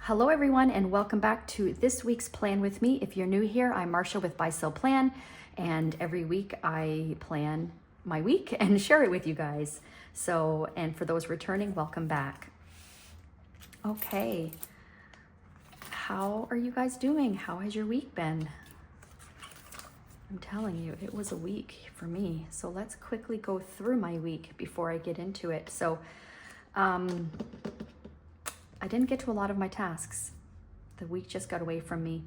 Hello everyone and welcome back to this week's Plan with me. If you're new here, I'm Marsha with Buy Sell Plan, and every week I plan my week and share it with you guys. And for those returning, welcome back. Okay, how are you guys doing? How has your week been? I'm telling you, it was a week for me. So let's quickly go through my week before I get into it. I didn't get to a lot of my tasks. The week just got away from me.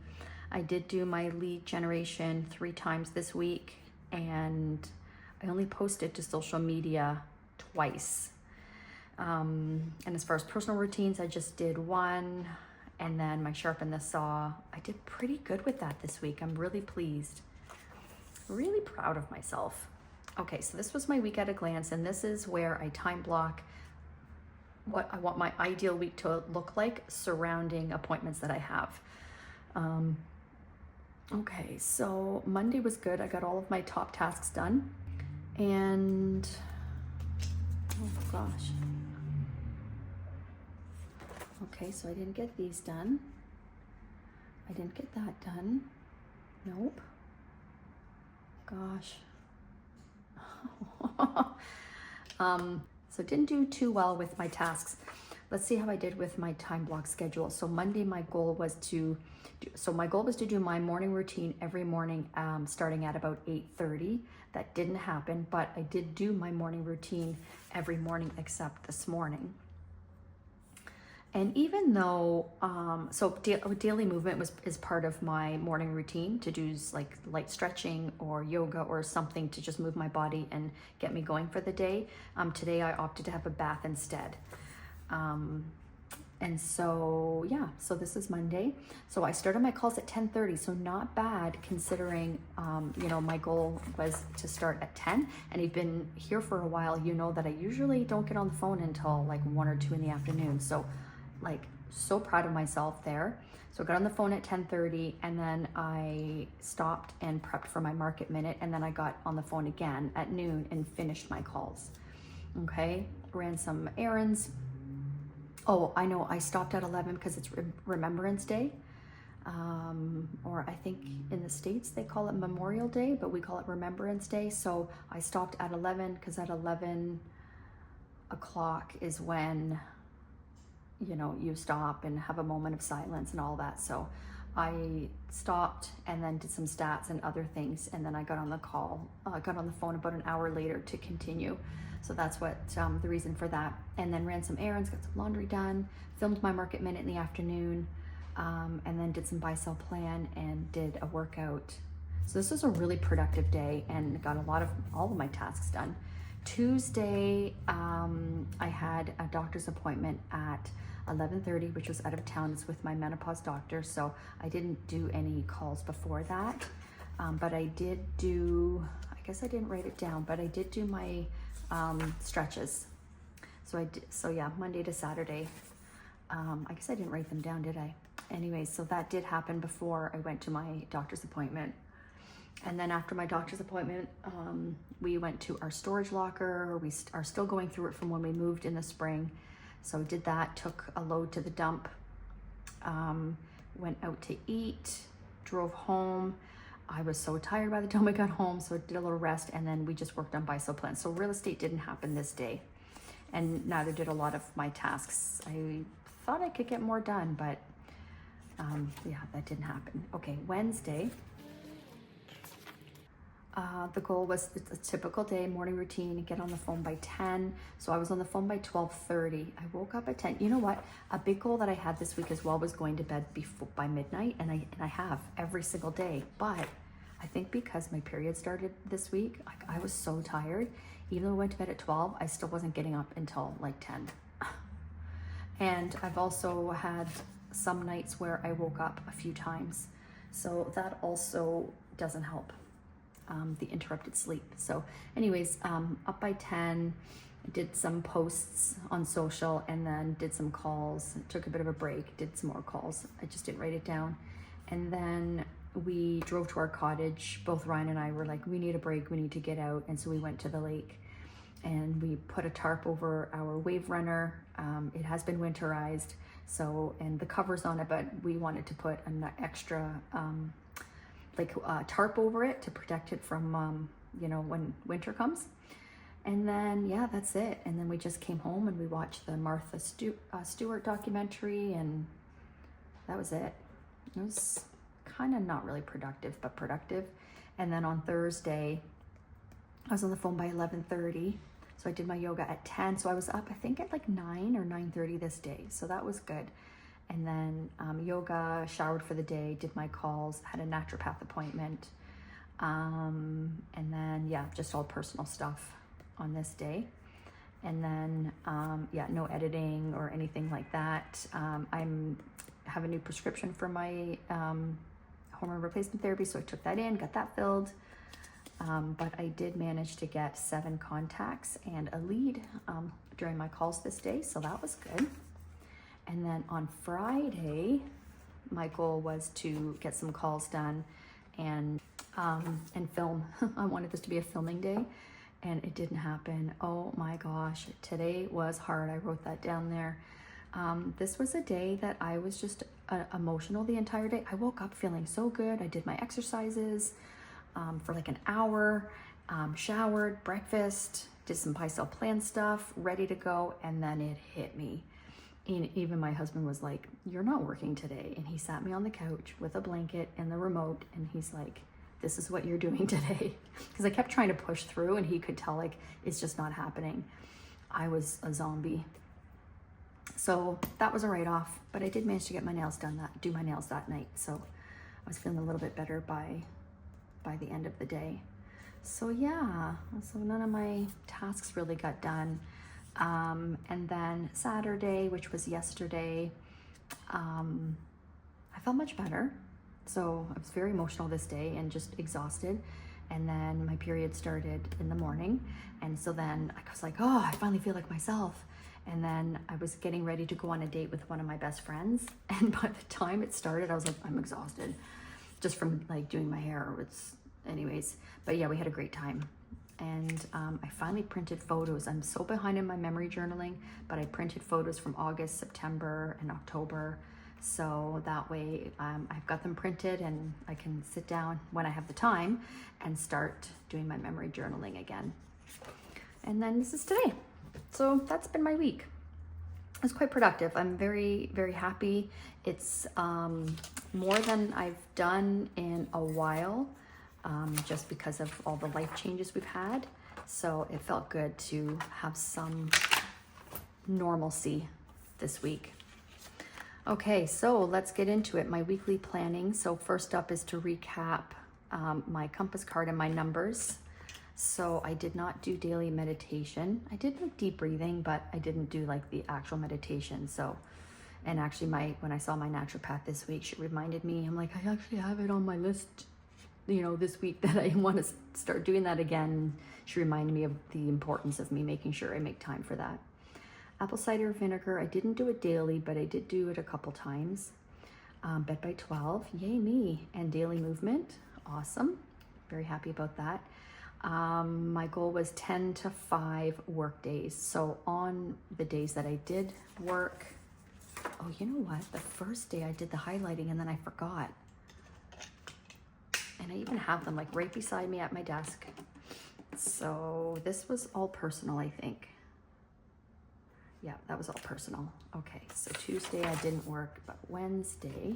I did do my lead generation 3 times this week, and I only posted to social media twice. And as far as personal routines, I just did 1, and then my sharpen the saw. I did pretty good with that this week. I'm really pleased. Really proud of myself. Okay, so this was my week at a glance, and this is where I time block what I want my ideal week to look like surrounding appointments that I have. Okay, so Monday was good. I got all of my top tasks done, and oh gosh. Okay, so I didn't get these done. I didn't get that done. Nope. Gosh. So didn't do too well with my tasks. Let's see how I did with my time block schedule. So Monday, my goal was to do my morning routine every morning, starting at about 8:30. That didn't happen, but I did do my morning routine every morning except this morning. And even though, daily movement is part of my morning routine, to do like light stretching or yoga or something to just move my body and get me going for the day. Today I opted to have a bath instead. So this is Monday. So I started my calls at 10:30, so not bad considering, my goal was to start at 10. And you've been here for a while, you know that I usually don't get on the phone until like 1 or 2 in the afternoon. So proud of myself there. So I got on the phone at 10:30, and then I stopped and prepped for my market minute, and then I got on the phone again at noon and finished my calls. Okay, ran some errands. Oh, I know I stopped at 11 because it's Remembrance Day. Or I think in the States they call it Memorial Day, but we call it Remembrance Day. So I stopped at 11 because at 11 o'clock is when you stop and have a moment of silence and all that. So I stopped and then did some stats and other things, and then I got on the phone about an hour later to continue. So that's what the reason for that. And then ran some errands, got some laundry done, filmed my market minute in the afternoon, and then did some buy sell plan and did a workout. So this was a really productive day and got all of my tasks done. Tuesday, I had a doctor's appointment at 11:30, which was out of town. It's with my menopause doctor, so I didn't do any calls before that. But I did do, I guess I didn't write it down, but I did do my stretches. Monday to Saturday. I guess I didn't write them down, did I? Anyway, so that did happen before I went to my doctor's appointment. And then after my doctor's appointment, we went to our storage locker. We are still going through it from when we moved in the spring. So did that, took a load to the dump, went out to eat, drove home. I was so tired by the time I got home, so I did a little rest, and then we just worked on buy sell plan. So real estate didn't happen this day, and neither did a lot of my tasks. I thought I could get more done, but that didn't happen. Okay, Wednesday. The goal was a typical day, morning routine, get on the phone by 10. So I was on the phone by 12:30. I woke up at 10. You know what? A big goal that I had this week as well was going to bed by midnight, and I have every single day. But I think because my period started this week, I was so tired. Even though I went to bed at 12, I still wasn't getting up until like 10. And I've also had some nights where I woke up a few times. So that also doesn't help. The interrupted sleep. So anyways, up by 10, did some posts on social, and then did some calls, took a bit of a break, did some more calls. I just didn't write it down. And then we drove to our cottage. Both Ryan and I were like, we need a break, we need to get out. And so we went to the lake. and we put a tarp over our wave runner. It has been winterized, so, and the cover's on it, but we wanted to put an extra tarp over it to protect it from you know, when winter comes. And then, yeah, that's it. And then we just came home and we watched the Martha Stewart documentary, and that was it. It was kind of not really productive, but productive. And then on Thursday, I was on the phone by 11:30. So I did my yoga at 10. So I was up, I think, at like 9 or 9:30 this day. So that was good. And then yoga, showered for the day, did my calls, had a naturopath appointment. And then, yeah, just all personal stuff on this day. And then, yeah, no editing or anything like that. Have a new prescription for my hormone replacement therapy, so I took that in, got that filled. But I did manage to get 7 contacts and a lead during my calls this day, so that was good. And then on Friday, my goal was to get some calls done and film. I wanted this to be a filming day, and it didn't happen. Oh my gosh, today was hard. I wrote that down there. This was a day that I was just emotional the entire day. I woke up feeling so good. I did my exercises for like an hour, showered, breakfast, did some Pycelle plan stuff, ready to go, and then it hit me. And even my husband was like, "You're not working today." And he sat me on the couch with a blanket and the remote, and he's like, "This is what you're doing today." Because I kept trying to push through, and he could tell like it's just not happening. I was a zombie. So that was a write-off, but I did manage to get my nails done, do my nails that night. So I was feeling a little bit better by the end of the day. So yeah, so none of my tasks really got done. And then Saturday, which was yesterday, I felt much better. So I was very emotional this day and just exhausted. And then my period started in the morning. And so then I was like, oh, I finally feel like myself. And then I was getting ready to go on a date with one of my best friends. And by the time it started, I was like, I'm exhausted just from like doing my hair. Anyways, but yeah, we had a great time. And I finally printed photos. I'm so behind in my memory journaling, but I printed photos from August, September, and October. So that way I've got them printed and I can sit down when I have the time and start doing my memory journaling again. And then this is today. So that's been my week. It was quite productive. I'm very, very happy. It's more than I've done in a while, just because of all the life changes we've had. So it felt good to have some normalcy this week. Okay, so let's get into it. My weekly planning. So first up is to recap my compass card and my numbers. So I did not do daily meditation. I did like deep breathing, but I didn't do like the actual meditation. So, and actually when I saw my naturopath this week, she reminded me, I'm like, I actually have it on my list, you know, this week that I want to start doing that again. She reminded me of the importance of me making sure I make time for that. Apple cider vinegar, I didn't do it daily, but I did do it a couple times. Bed by 12, yay me. And daily movement, awesome. Very happy about that. My goal was 10 to 5 work days. So on the days that I did work, oh, you know what? The first day I did the highlighting and then I forgot. And I even have them like right beside me at my desk. So this was all personal, I think. Yeah, that was all personal. Okay, so Tuesday I didn't work, but Wednesday,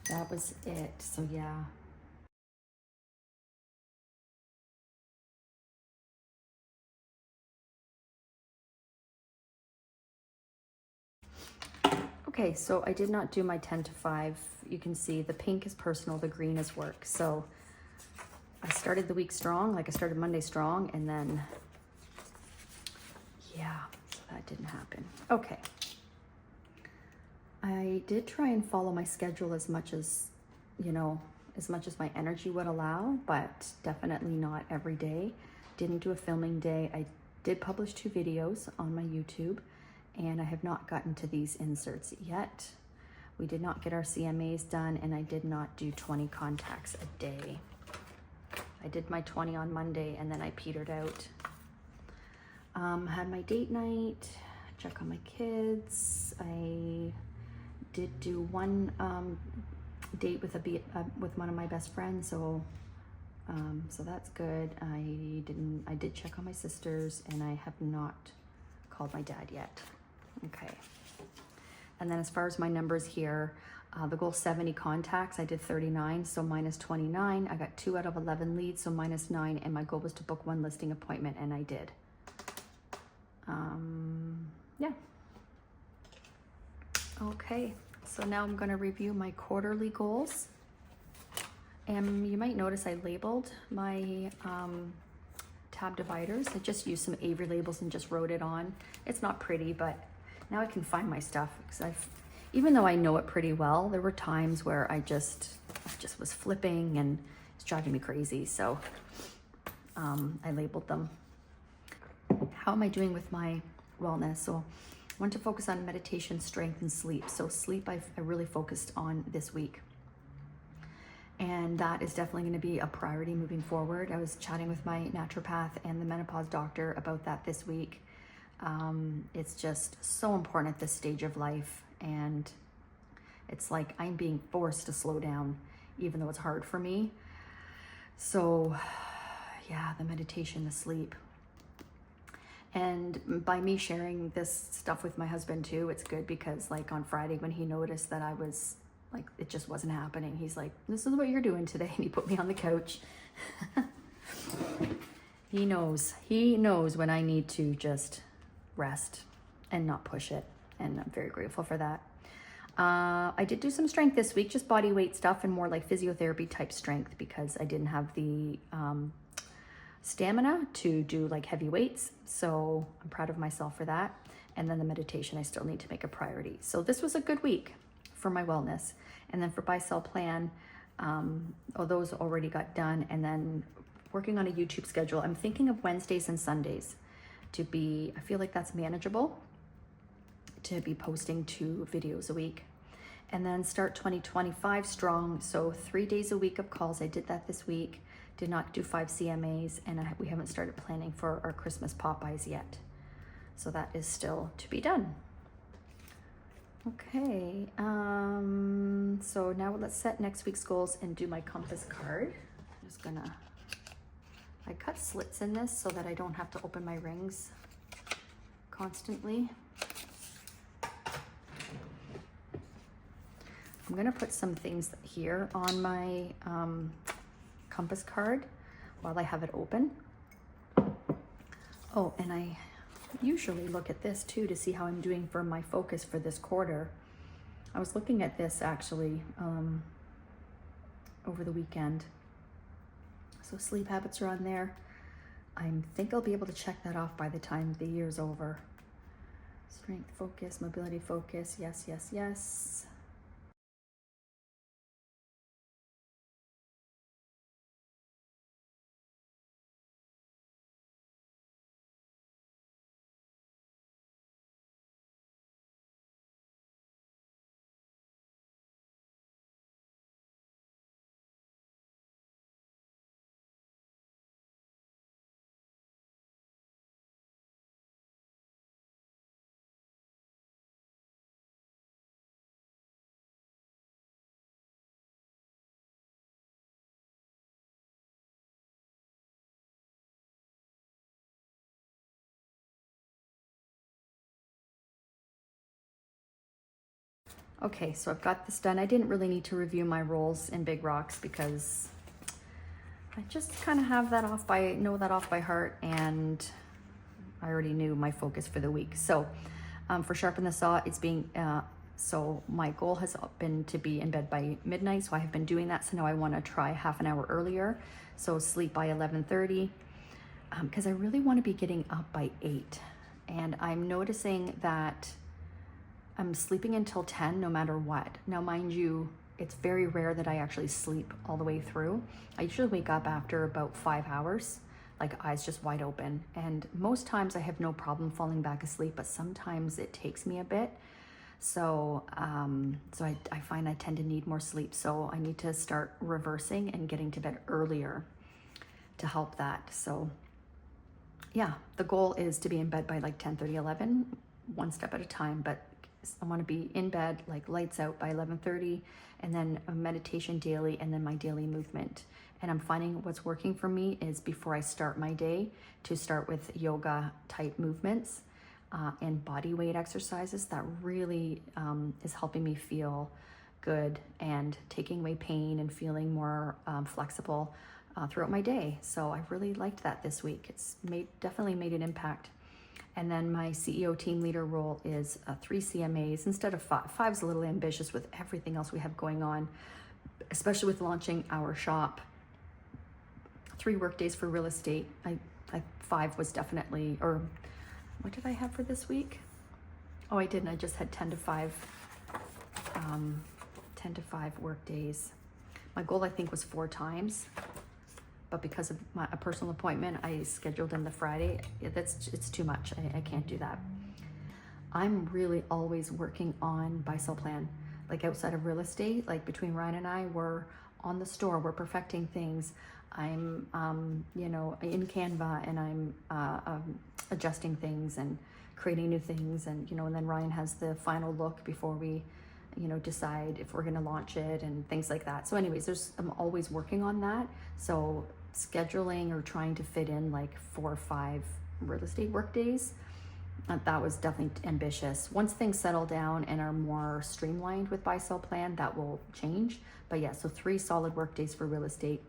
that was it. So yeah. Okay, so I did not do my 10 to 5. You can see the pink is personal, the green is work. So I started the week strong, like I started Monday strong, and then, yeah, so that didn't happen. Okay. I did try and follow my schedule as much as, you know, as much as my energy would allow, but definitely not every day. Didn't do a filming day. I did publish 2 videos on my YouTube, and I have not gotten to these inserts yet. We did not get our CMAs done, and I did not do 20 contacts a day. I did my 20 on Monday and then I petered out. Had my date night, check on my kids. I did do one date with with one of my best friends, so that's good. I did check on my sisters, and I have not called my dad yet. Okay. And then as far as my numbers here, the goal 70 contacts, I did 39, so minus 29. I got 2 out of 11 leads, so minus 9, and my goal was to book 1 listing appointment, and I did. Yeah. Okay, so now I'm gonna review my quarterly goals. And you might notice I labeled my tab dividers. I just used some Avery labels and just wrote it on. It's not pretty, but now I can find my stuff, because even though I know it pretty well, there were times where I just was flipping and it's driving me crazy. So I labeled them. How am I doing with my wellness? So I want to focus on meditation, strength, and sleep. So sleep, I really focused on this week. And that is definitely going to be a priority moving forward. I was chatting with my naturopath and the menopause doctor about that this week. It's just so important at this stage of life. And it's like I'm being forced to slow down, even though it's hard for me. So yeah, the meditation, the sleep. And by me sharing this stuff with my husband too, it's good, because like on Friday when he noticed that I was like, it just wasn't happening, he's like, this is what you're doing today. And he put me on the couch. He knows when I need to just rest and not push it. And I'm very grateful for that. I did do some strength this week, just body weight stuff and more like physiotherapy type strength, because I didn't have the stamina to do like heavy weights. So I'm proud of myself for that. And then the meditation, I still need to make a priority. So this was a good week for my wellness. And then for buy sell plan, those already got done. And then working on a YouTube schedule. I'm thinking of Wednesdays and Sundays to be, I feel like that's manageable, to be posting 2 videos a week. And then start 2025 strong. So 3 days a week of calls. I did that this week. Did not do 5 CMAs, and we haven't started planning for our Christmas Popeyes yet. So that is still to be done. Okay, so now let's set next week's goals and do my compass card. I'm just gonna, I cut slits in this so that I don't have to open my rings constantly. I'm gonna put some things here on my compass card while I have it open. Oh, and I usually look at this too to see how I'm doing for my focus for this quarter. I was looking at this actually over the weekend. So sleep habits are on there. I think I'll be able to check that off by the time the year's over. Strength focus, mobility focus, yes, yes, yes. Okay, so I've got this done. I didn't really need to review my roles in Big Rocks because I just kind of have that know that off by heart, and I already knew my focus for the week. So for Sharpen the Saw, it's being, so my goal has been to be in bed by midnight. So I have been doing that. So now I want to try half an hour earlier. So sleep by 11:30, because I really want to be getting up by 8. And I'm noticing that I'm sleeping until 10 no matter what. Now, mind you, it's very rare that I actually sleep all the way through. I usually wake up after about 5 hours, like eyes just wide open. And most times I have no problem falling back asleep, but sometimes it takes me a bit. So, I find I tend to need more sleep. So I need to start reversing and getting to bed earlier. to help that. So yeah, the goal is to be in bed by like 10:30, 11, one step at a time, but I want to be in bed like lights out by 11:30, and then a meditation daily, and then my daily movement. And I'm finding what's working for me is before I start my day to start with yoga type movements and body weight exercises. That really is helping me feel good and taking away pain and feeling more flexible throughout my day. So I really liked that this week. It's definitely made an impact. And then my CEO team leader role is 3 CMAs instead of 5. 5's a little ambitious with everything else we have going on, especially with launching our shop. 3 work days for real estate. 5 was definitely, or what did I have for this week? Oh, I didn't. I just had 10 to 5 work days. My goal, I think, was 4 times. But because of a personal appointment, I scheduled in the Friday. It's too much. I can't do that. I'm really always working on buy-sell plan. Like outside of real estate, like between Ryan and I, we're on the store, we're perfecting things. I'm, in Canva, and I'm adjusting things and creating new things. And, and then Ryan has the final look before we, decide if we're going to launch it and things like that. So anyways, I'm always working on that. So scheduling or trying to fit in like 4 or 5 real estate work days, that was definitely ambitious. Once things settle down and are more streamlined with buy-sell plan, that will change. But yeah, so 3 solid work days for real estate.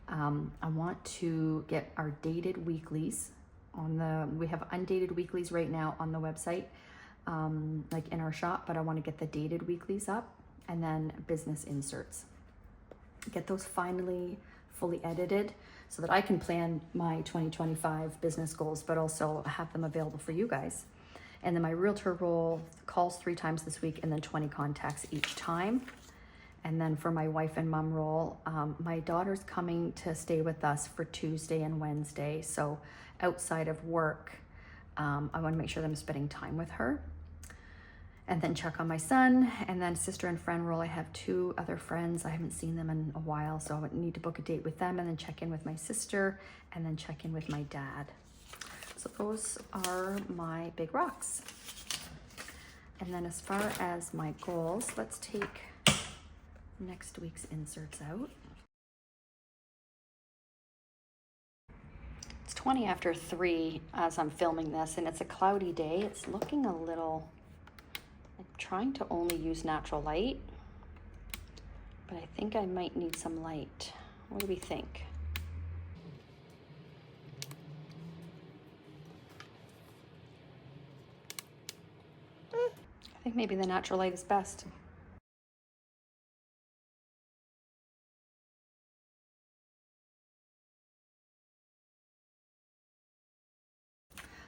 I want to get our dated weeklies we have undated weeklies right now on the website, like in our shop, but I want to get the dated weeklies up, and then business inserts. Get those finally fully edited so that I can plan my 2025 business goals, but also have them available for you guys. And then my realtor role, calls 3 times this week, and then 20 contacts each time. And then for my wife and mom role, my daughter's coming to stay with us for Tuesday and Wednesday. So outside of work, I want to make sure that I'm spending time with her. And then check on my son. And then sister and friend role, I have 2 other friends. I haven't seen them in a while, so I would need to book a date with them, and then check in with my sister, and then check in with my dad. So those are my big rocks. And then as far as my goals, let's take next week's inserts out. It's 20 after 3 as I'm filming this, and it's a cloudy day. It's looking a little, I'm trying to only use natural light, but I think I might need some light. What do we think? I think maybe the natural light is best.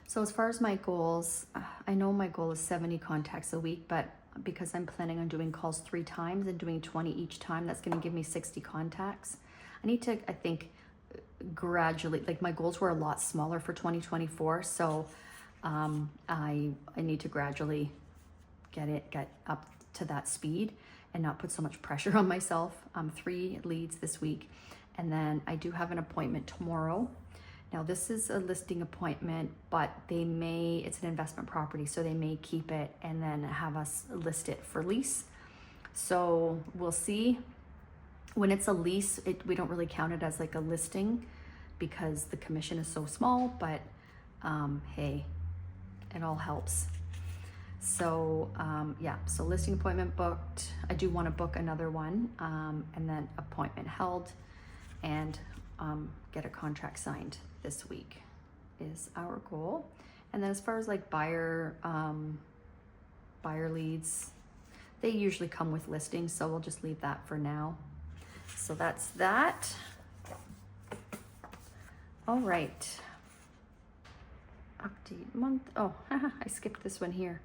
So as far as my goals, I know my goal is 70 contacts a week, but because I'm planning on doing calls 3 times and doing 20 each time, that's going to give me 60 contacts. I need to, I think, gradually, like my goals were a lot smaller for 2024, so I need to gradually get up to that speed and not put so much pressure on myself. 3 leads this week, and then I do have an appointment tomorrow. Now this is a listing appointment, but it's an investment property, so they may keep it and then have us list it for lease. So we'll see. When it's a lease, we don't really count it as like a listing because the commission is so small, but hey, it all helps. So yeah, so listing appointment booked. I do want to book another one, and then appointment held, and get a contract signed this week is our goal. And then as far as like buyer leads, they usually come with listings, so we'll just leave that for now. So that's that. All right. Update month. Oh, I skipped this one here.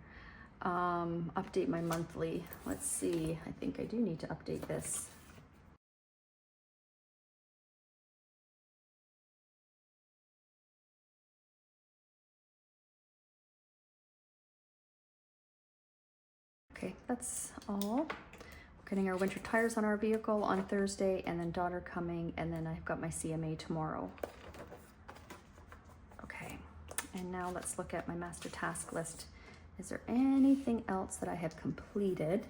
Update my monthly. Let's see. I think I do need to update this. Okay, that's all. We're getting our winter tires on our vehicle on Thursday, and then daughter coming, and then I've got my CMA tomorrow. And now let's look at my master task list. Is there anything else that I have completed?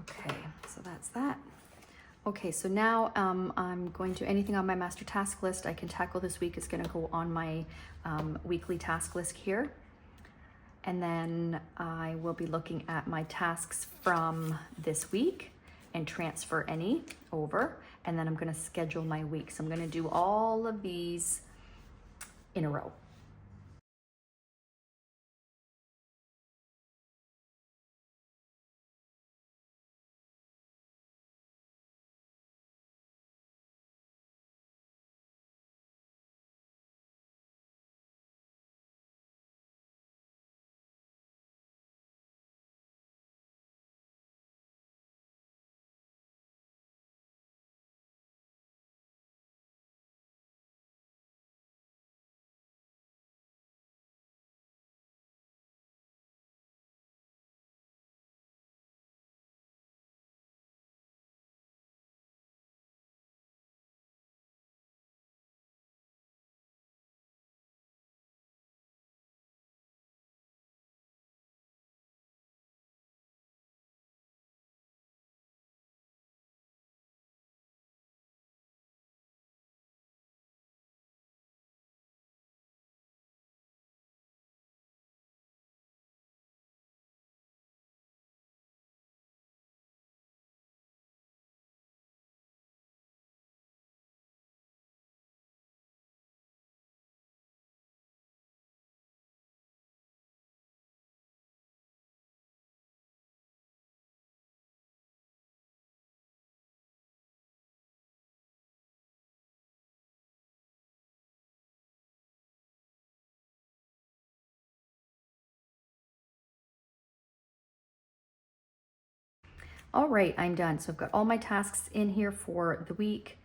Okay, so that's that. Okay, so now I'm going to, anything on my master task list I can tackle this week is going to go on my weekly task list here. And then I will be looking at my tasks from this week and transfer any over. And then I'm going to schedule my week. So I'm going to do all of these in a row. All right, I'm done. So I've got all my tasks in here for the week,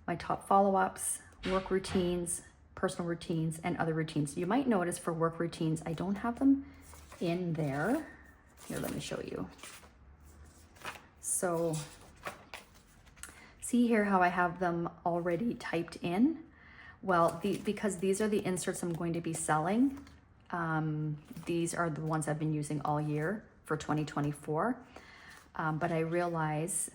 my top follow-ups, work routines, personal routines, and other routines. You might notice for work routines, I don't have them in there. Here, let me show you. So see here how I have them already typed in? Well, because these are the inserts I'm going to be selling. These are the ones I've been using all year for 2024. But I realize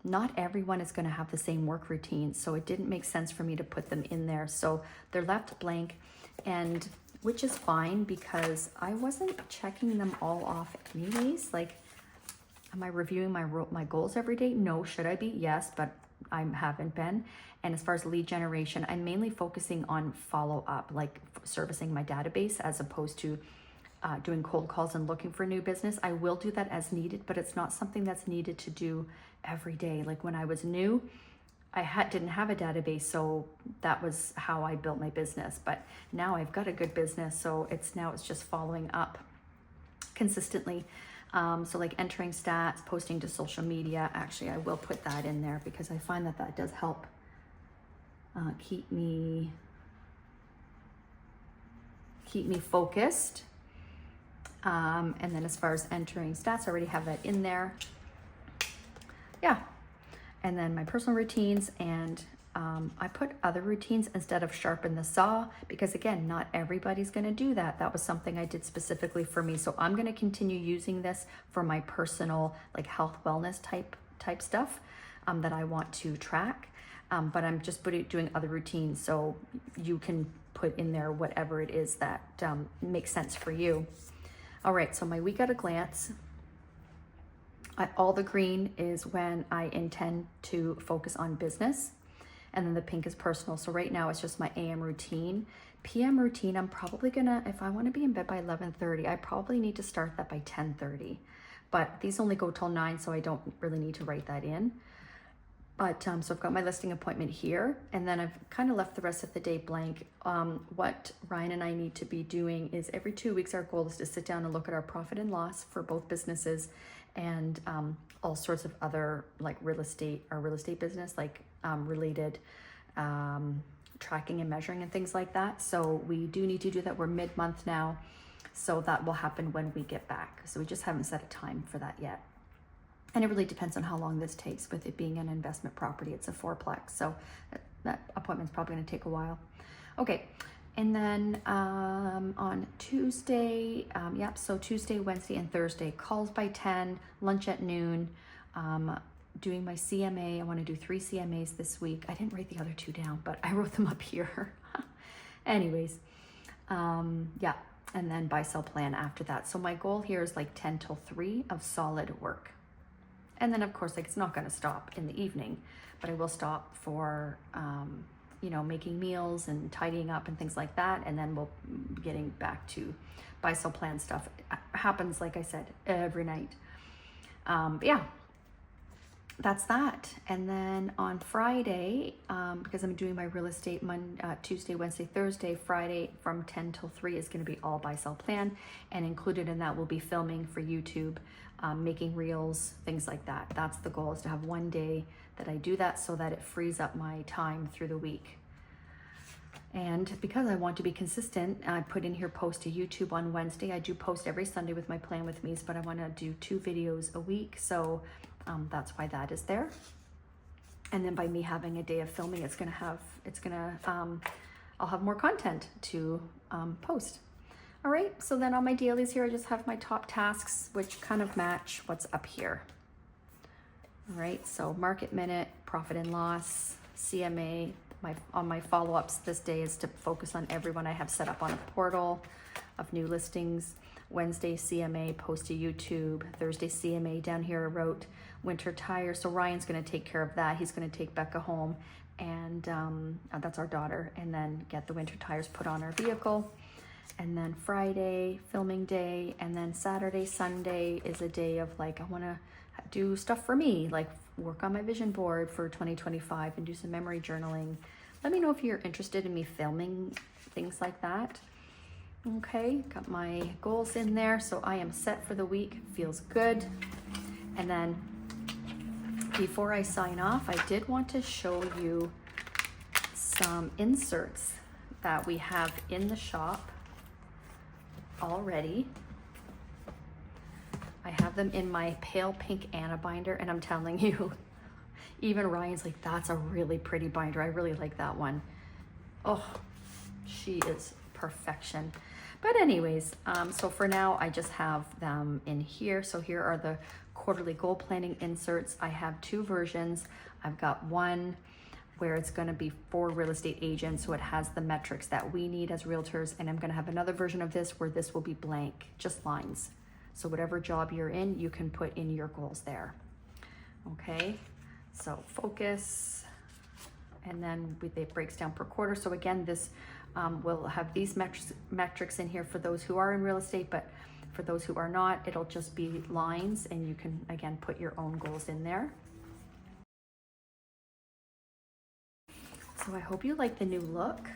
not everyone is going to have the same work routine, so it didn't make sense for me to put them in there. So they're left blank, and which is fine because I wasn't checking them all off anyways. Like, am I reviewing my goals every day? No. Should I be? Yes, but I haven't been. And as far as lead generation, I'm mainly focusing on follow-up, like servicing my database as opposed to doing cold calls and looking for new business. I will do that as needed, but it's not something that's needed to do every day. Like when I was new, I didn't have a database, so that was how I built my business. But now I've got a good business, so it's just following up consistently. So like entering stats, posting to social media. Actually, I will put that in there because I find that does help keep me focused. And then as far as entering stats, I already have that in there. Yeah. And then my personal routines, and I put other routines instead of sharpen the saw because again, not everybody's going to do that. That was something I did specifically for me. So I'm going to continue using this for my personal, like health wellness type stuff that I want to track. But I'm just doing other routines. So you can put in there whatever it is that makes sense for you. All right, so my week at a glance, all the green is when I intend to focus on business, and then the pink is personal. So right now it's just my AM routine. PM routine, I'm probably gonna, if I wanna be in bed by 11:30, I probably need to start that by 10:30. But these only go till 9, so I don't really need to write that in. But so I've got my listing appointment here, and then I've kind of left the rest of the day blank. What Ryan and I need to be doing is every 2 weeks, our goal is to sit down and look at our profit and loss for both businesses and all sorts of other like our real estate business, like related tracking and measuring and things like that. So we do need to do that. We're mid-month now, so that will happen when we get back. So we just haven't set a time for that yet. And it really depends on how long this takes. With it being an investment property, it's a fourplex, so that appointment's probably going to take a while. Okay, and then on Tuesday, so Tuesday, Wednesday, and Thursday, calls by 10, lunch at noon, doing my CMA. I want to do 3 CMAs this week. I didn't write the other 2 down, but I wrote them up here. Anyways, yeah, and then buy sell plan after that. So my goal here is like 10 till 3 of solid work. And then of course, like, it's not going to stop in the evening, but I will stop for, you know, making meals and tidying up and things like that. And then we'll be getting back to buy sell plan stuff. It happens, like I said, every night. But yeah, that's that. And then on Friday, because I'm doing my real estate Tuesday, Wednesday, Thursday, Friday from 10 till 3 is going to be all buy sell plan, and included in that will be filming for YouTube, making reels, things like that. That's the goal, is to have one day that I do that so that it frees up my time through the week. And because I want to be consistent, I put in here post to YouTube on Wednesday. I do post every Sunday with my Plan With Me's, but I want to do 2 videos a week. So that's why that is there. And then by me having a day of filming, I'll have more content to post. All right, so then on my dailies here, I just have my top tasks, which kind of match what's up here. All right, so market minute, profit and loss, CMA. On my follow-ups this day is to focus on everyone I have set up on a portal of new listings. Wednesday CMA, post to YouTube. Thursday CMA, down here I wrote winter tires. So Ryan's going to take care of that. He's going to take Becca home, and that's our daughter, and then get the winter tires put on our vehicle. And then Friday, filming day, and then Saturday, Sunday is a day of, like, I want to do stuff for me, like work on my vision board for 2025 and do some memory journaling. Let me know if you're interested in me filming things like that. Okay, got my goals in there, so I am set for the week. Feels good. And then before I sign off, I did want to show you some inserts that we have in the shop already. I have them in my pale pink Anna binder, and I'm telling you, even Ryan's like, that's a really pretty binder. I really like that one. Oh, she is perfection. But anyways, so for now, I just have them in here. So here are the quarterly goal planning inserts. I have 2 versions. I've got one where it's going to be for real estate agents, so it has the metrics that we need as realtors, and I'm going to have another version of this where this will be blank, just lines. So whatever job you're in, you can put in your goals there. Okay, so focus, and then it breaks down per quarter. So again, this will have these metrics in here for those who are in real estate, but for those who are not, it'll just be lines, and you can, again, put your own goals in there. So I hope you like the new look.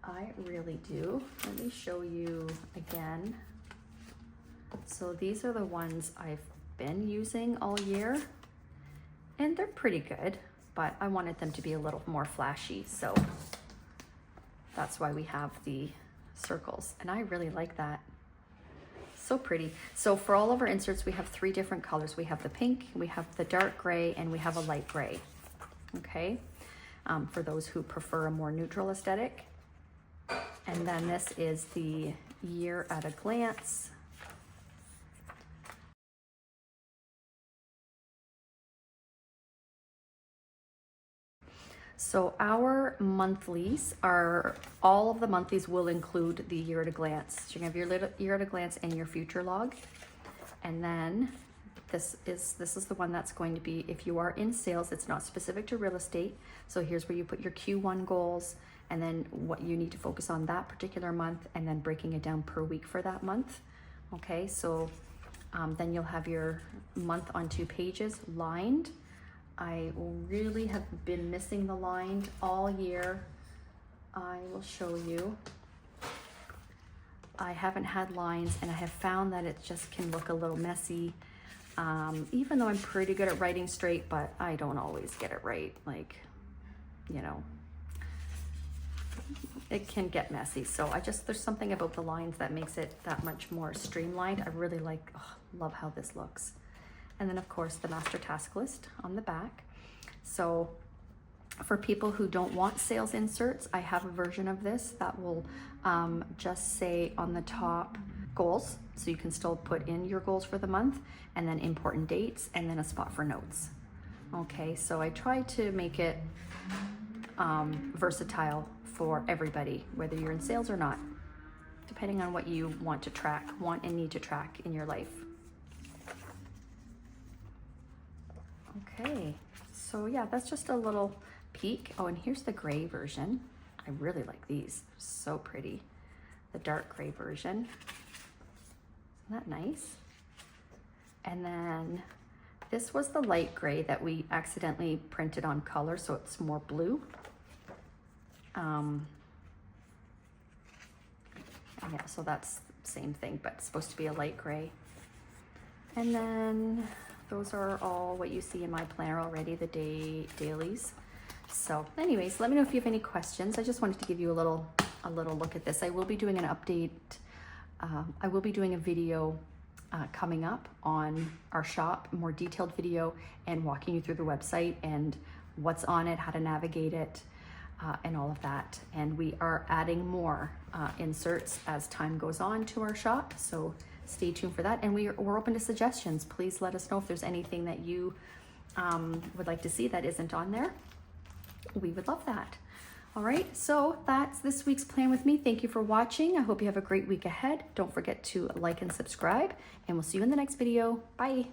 I really do. Let me show you again. So these are the ones I've been using all year, and they're pretty good, but I wanted them to be a little more flashy, so that's why we have the circles, and I really like that. So pretty. So for all of our inserts, we have 3 different colors. We have the pink, we have the dark gray, and we have a light gray. Okay, for those who prefer a more neutral aesthetic. And then this is the year at a glance. So our monthlies are, all of the monthlies will include the year at a glance. So you have your year at a glance and your future log. And then this is the one that's going to be, if you are in sales, it's not specific to real estate. So here's where you put your Q1 goals, and then what you need to focus on that particular month, and then breaking it down per week for that month. Okay, so then you'll have your month on 2 pages lined. I really have been missing the lined all year. I will show you. I haven't had lines, and I have found that it just can look a little messy. Even though I'm pretty good at writing straight, but I don't always get it right. Like, you know, it can get messy. So there's something about the lines that makes it that much more streamlined. I really love how this looks. And then of course the master task list on the back. So for people who don't want sales inserts, I have a version of this that will just say on the top goals. So you can still put in your goals for the month, and then important dates, and then a spot for notes. Okay, so I try to make it versatile for everybody, whether you're in sales or not, depending on what you want and need to track in your life. Okay, so yeah, that's just a little peek. Oh, and here's the gray version. I really like these, so pretty. The dark gray version. Isn't that nice? And then this was the light gray that we accidentally printed on color, so it's more blue. Yeah, so that's the same thing, but it's supposed to be a light gray. And then those are all what you see in my planner already, the dailies. So anyways, let me know if you have any questions. I just wanted to give you a little look at this. I will be doing an update. I will be doing a video coming up on our shop, more detailed video, and walking you through the website and what's on it, how to navigate it, and all of that. And we are adding more inserts as time goes on to our shop, so stay tuned for that. And we're open to suggestions. Please let us know if there's anything that you would like to see that isn't on there. We would love that. All right, so that's this week's Plan With Me. Thank you for watching. I hope you have a great week ahead. Don't forget to like and subscribe, and we'll see you in the next video. Bye.